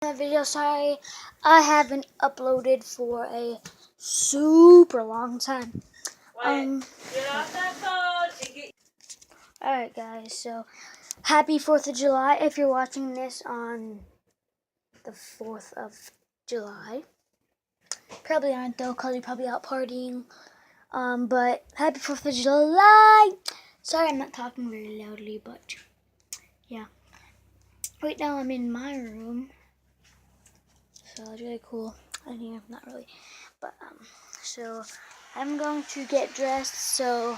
Video. Sorry, I haven't uploaded for a super long time. Get off that phone. Alright guys, so happy 4th of July if you're watching this on the 4th of July. Probably aren't though, because you're probably out partying. But happy 4th of July! Sorry I'm not talking very loudly, but yeah. Right now I'm in my room. So it's really cool in here, not really. But so I'm going to get dressed, so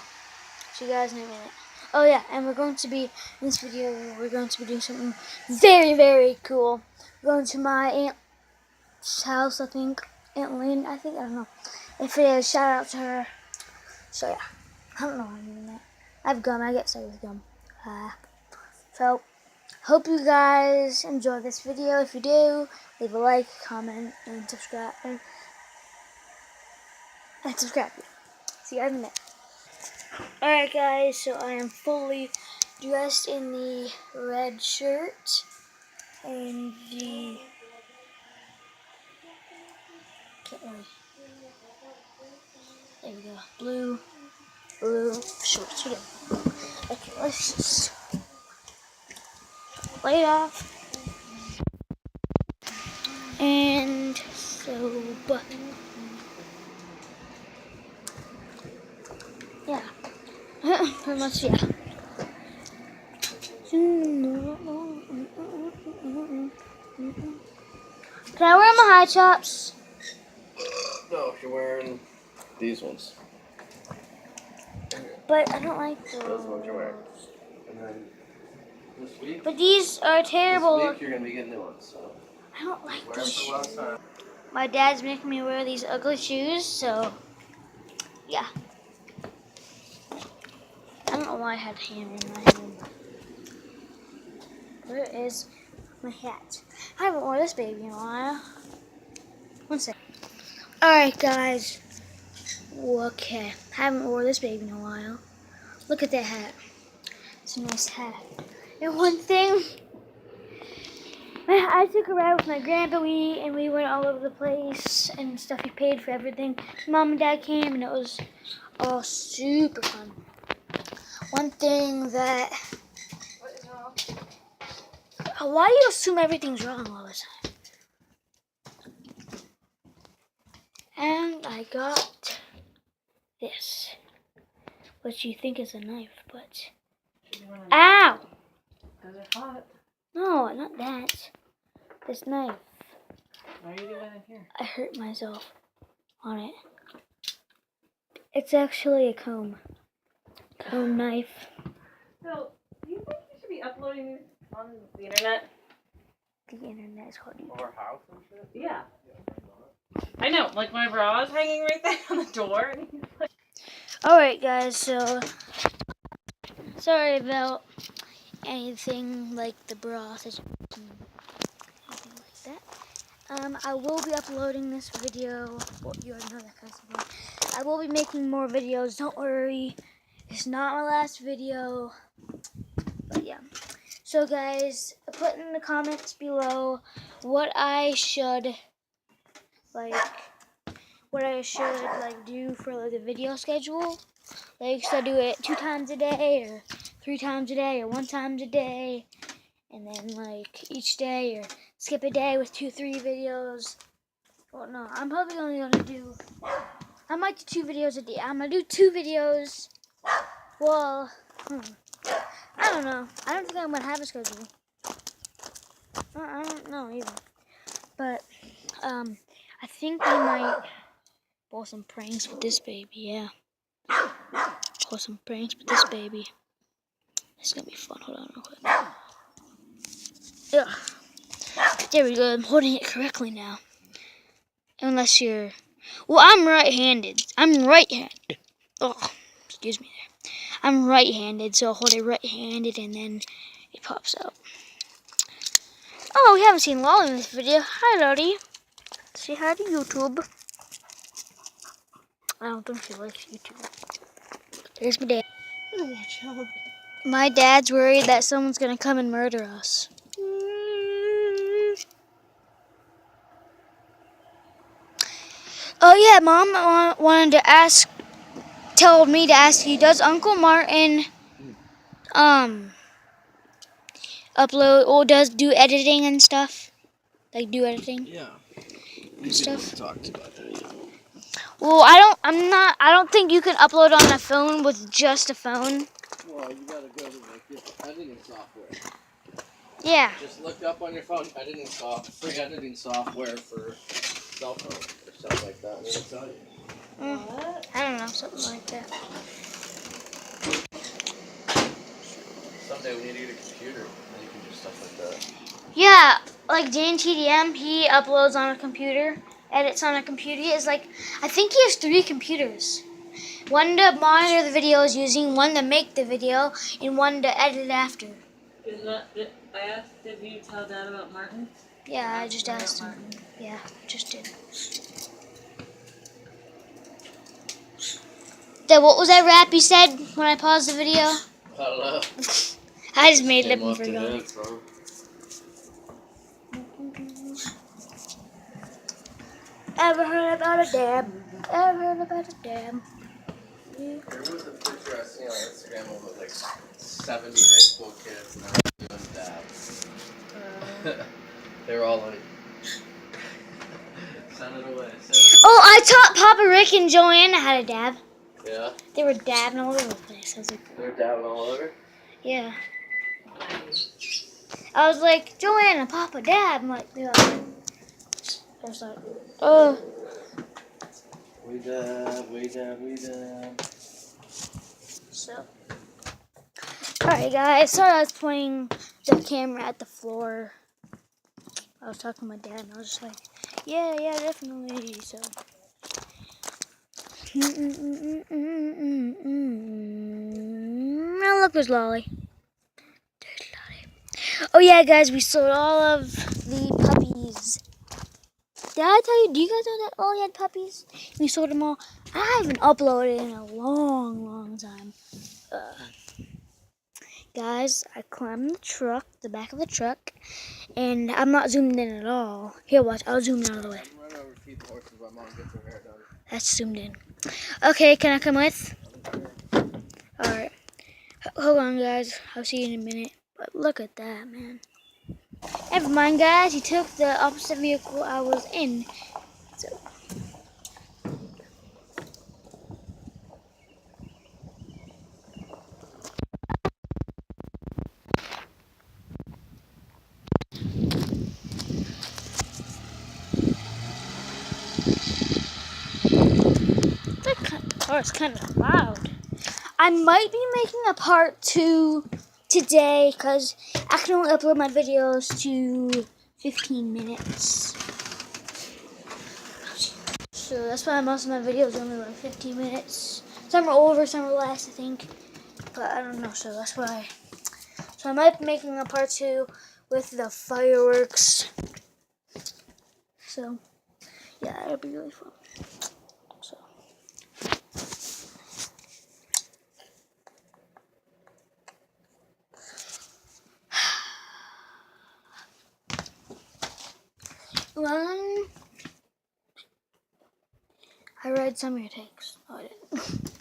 see you guys in a minute. Oh yeah, and we're going to be, in this video, we're going to be doing something very, very cool. We're going to my aunt's house, I think. Aunt Lynn, I don't know. If it is, shout out to her. So yeah, I don't know why I'm doing that. I have gum, I get sick with gum. So, hope you guys enjoy this video. If you do, leave a like, comment, and subscribe. And subscribe. See you guys in a minute. Alright guys, so I am fully dressed in the red shirt and the there we go, blue shorts. Okay, let's just lay it off. And so, but yeah, pretty much, yeah. Can I wear my high tops? No, you're wearing these ones. But I don't like those. Those ones you're wearing. And then this week. But these are terrible. This week you're gonna be getting new ones. So. I don't like those shoes. My dad's making me wear these ugly shoes, so yeah. I don't know why I had a hammer in my hand. Where is my hat? I haven't worn this baby in a while. One sec. Alright guys. Okay. I haven't worn this baby in a while. Look at that hat. It's a nice hat. And one thing, I took a ride with my grandpa, and we went all over the place and stuff. He paid for everything. Mom and Dad came, and it was all super fun. One thing that... What is wrong? Why do you assume everything's wrong all the time? And I got this, which you think is a knife, but... Ow! Those are hot. No, not that. This knife. Why are you doing it here? I hurt myself on it. It's actually a comb. Comb knife. So, do you think you should be uploading these on the internet? The internet is called YouTube. Our house and shit? Yeah. I know, like my bra is hanging right there on the door. And he's like... Alright guys, so sorry about anything like the bra situation, anything like that. I will be uploading this video. Well, you already know that kind of stuff. I will be making more videos, don't worry. It's not my last video. But yeah. So guys, put in the comments below what I should do for like the video schedule. Like, should I do it 2 times a day, or 3 times a day, or 1 time a day, and then like each day, or skip a day with 2-3 videos. Well, no, I'm probably only gonna do. I might do 2 videos a day. I'm gonna do 2 videos. Well, I don't know. I don't think I'm gonna have a schedule. I don't know either. But I think we might pull some pranks with this baby. Yeah. Pull some pranks with this baby. It's gonna be fun. Hold on real quick. Ugh. There we go. I'm holding it correctly now. Unless you're... Well, I'm right-handed. Oh, excuse me there. I'm right-handed, so I'll hold it right-handed and then it pops out. Oh, we haven't seen Lolly in this video. Hi, Lolly. Say hi to YouTube. I don't think she likes YouTube. There's my dad. Watch out. My dad's worried that someone's gonna come and murder us. Oh yeah, Mom wanted to ask, told me to ask you, does Uncle Martin upload or does do editing and stuff? Like do editing Yeah. and stuff? Talked about that. Yeah. Well, I don't think you can upload on a phone with just a phone. Well, you gotta go to like this editing software. Yeah. Just look up on your phone free editing software for cell phone or stuff like that. And it'll tell you. What? I don't know, something like that. Someday we need to get a computer, and you can do stuff like that. Yeah, like Dan TDM, he uploads on a computer, edits on a computer. He has like, I think he has 3 computers. One to monitor the videos using, one to make the video, and one to edit after. I asked, did you tell Dad about Martin? Yeah, I just asked him. Martin. Yeah, just did. Then what was that rap you said when I paused the video? I don't know. I just made it up Came and off the forgot. head, bro. Ever heard about a dab? Ever heard about a dab? There was a picture I seen on Instagram of like 70 high school kids and they're all doing dabs. They were all like, send it away, send it away. Oh, I taught Papa Rick and Joanna how to dab. Yeah? They were dabbing all over the place. I was like, They're dabbing all over? yeah. I was like, Joanna, Papa, dab. I'm like, yeah. I was like, oh. We dab, we dab, we dab. So. Alright, guys. Sorry I was pointing the camera at the floor. I was talking to my dad and I was just like, yeah, definitely. So. Oh, look, there's Lolly. There's Lolly. Oh, yeah, guys, we sold all of the puppies. Did I tell you? Do you guys know that Lolly had puppies? We sold them all. I haven't uploaded in a long time. Guys, I climbed the truck, the back of the truck, and I'm not zoomed in at all. Here, watch. I'll zoom in out of the way. Run over to feed the horses while Mom gets her hair done. That's zoomed in. Okay, can I come with? Alright. Hold on, guys. I'll see you in a minute. But look at that, man. Never mind, guys. He took the opposite vehicle I was in. So. The car is kind of loud. I might be making a part 2 today because I can only upload my videos to 15 minutes. So that's why most of my videos are only like 15 minutes. Some are over, some are less, I think. But I don't know, so that's why. So I might be making a part 2 with the fireworks. So, yeah, it'll be really fun. So. I read some of your takes. Oh, I didn't.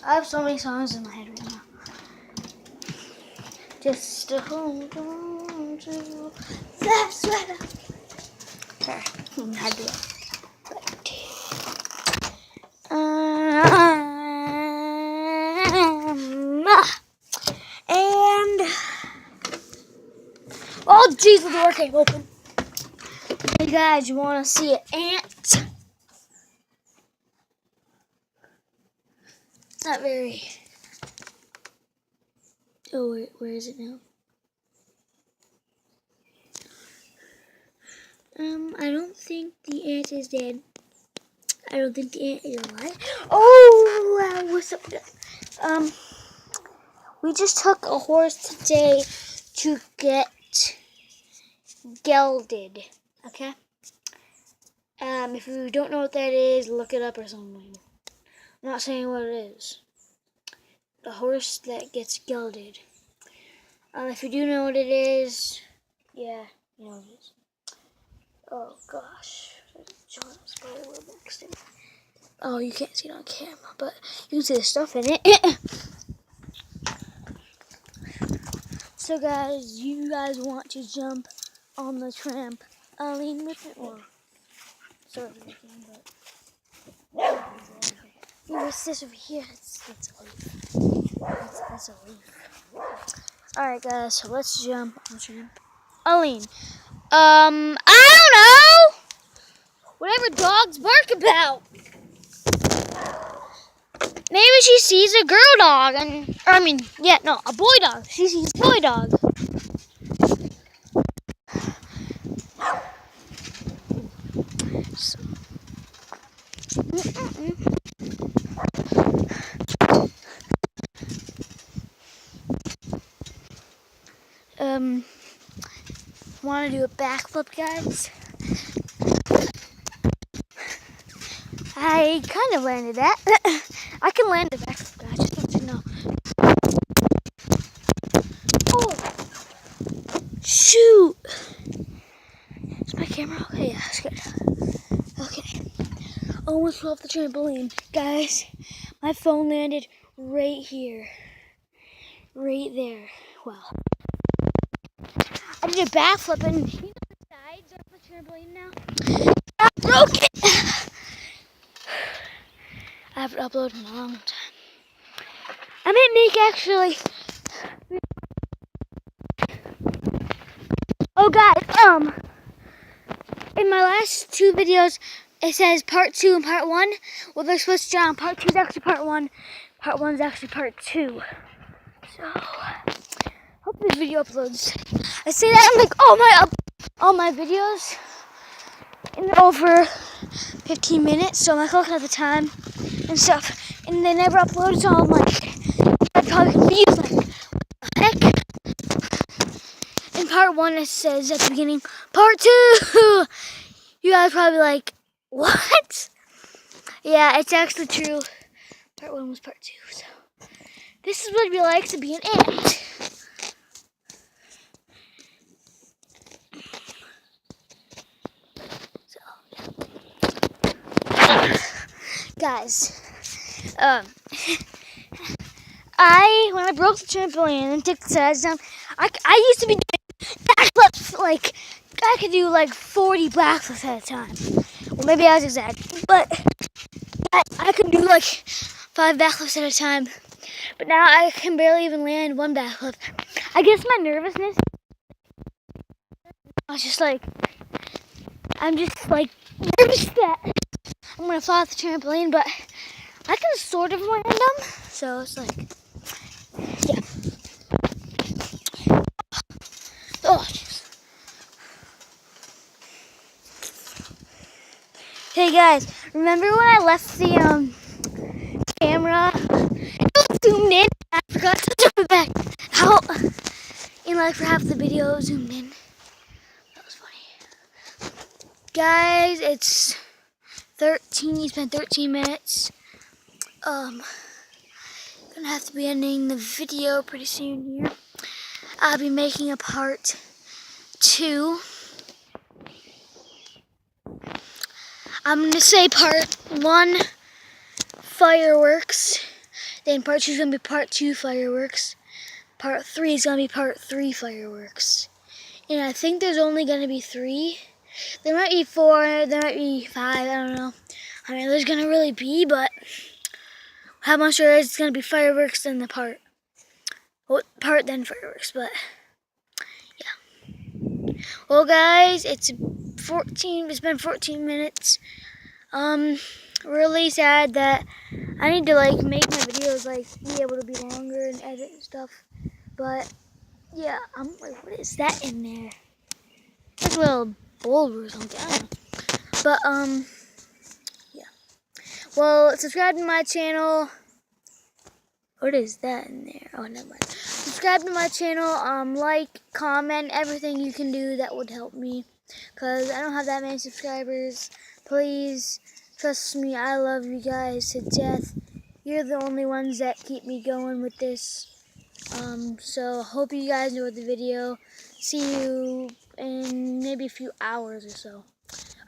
I have so many songs in my head right now. Just to hold on to that sweater. Sorry, I do it. And oh, jeez, the door came open. Hey guys, you want to see an ant? Not very. Oh, wait, where is it now? I don't think the ant is dead. I don't think the ant is alive. Oh, what's up? We just took a horse today to get gelded. Okay. If you don't know what that is, look it up or something. I'm not saying what it is. The horse that gets gelded. If you do know what it is, yeah, you know what it is. Oh gosh, giant spider web next to me. Oh, you can't see it on camera, but you can see the stuff in it. So guys, you guys want to jump on the trampoline with me? Or sort of again, but what's this over here? That's a leaf. That's a leaf. Alright guys, so let's jump on the trampoline. I don't know! Whatever dogs bark about. Maybe she sees a girl dog, a boy dog. She sees a boy dog. So, want to do a backflip, guys? I kind of landed that. I can land a backflip, guys. Just want you to know. Oh, shoot! Is my camera okay? Yeah, that's good. Okay. Almost fell off the trampoline, guys. My phone landed right here, right there. Wow. I did a backflip, and you know the sides of the trampoline now. I broke it. I haven't uploaded in a long time. I might make actually. Oh guys, in my last two videos, it says part 2 and part 1. Well, they're switched down. Part 2 is actually part 1. Part 1 is actually part 2. So, hope this video uploads. I say that I'm like, all my videos in over 15 minutes. So I'm like looking at the time and stuff, and they never upload. So I'm like, I'm probably confused. Like, what the heck? In part 1, it says at the beginning, part 2. You guys probably like, what? Yeah, it's actually true. Part 1 was part 2. So this is what it'd be like to be an ant. So, yeah. Guys, when I broke the trampoline and took the sides down, I used to be doing backflips, like, I could do like 40 backflips at a time. Well, maybe I was exaggerating, but I could do like 5 backflips at a time. But now I can barely even land 1 backflip. I guess my nervousness, I'm just like nervous that I'm gonna fall off the trampoline, but I can sort of land them. So it's like, yeah. Oh, jeez. Hey guys, remember when I left the camera? It was zoomed in. I forgot to jump it back out. And like for half the video zoomed in. That was funny. Guys, it's 13. You spent 13 minutes. Gonna have to be ending the video pretty soon here. I'll be making a part 2. I'm gonna say part 1 fireworks. Then part 2 is gonna be part 2 fireworks. Part 3 is gonna be part 3 fireworks. And I think there's only gonna be 3. There might be 4, there might be 5, I don't know. I mean, there's gonna really be, but how much there is, it's gonna be fireworks then part then fireworks, but yeah. Well guys, it's been 14 minutes. Really sad that I need to like make my videos like be able to be longer and edit and stuff. But yeah, I'm like, what is that in there? It's like a little bulb or something. I don't know. But yeah. Well, subscribe to my channel. What is that in there? Oh, never mind. Subscribe to my channel. Like, comment, everything you can do that would help me, cause I don't have that many subscribers. Please trust me. I love you guys to death. You're the only ones that keep me going with this. So hope you guys enjoyed the video. See you in maybe a few hours or so.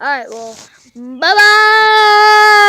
All right, well, bye bye.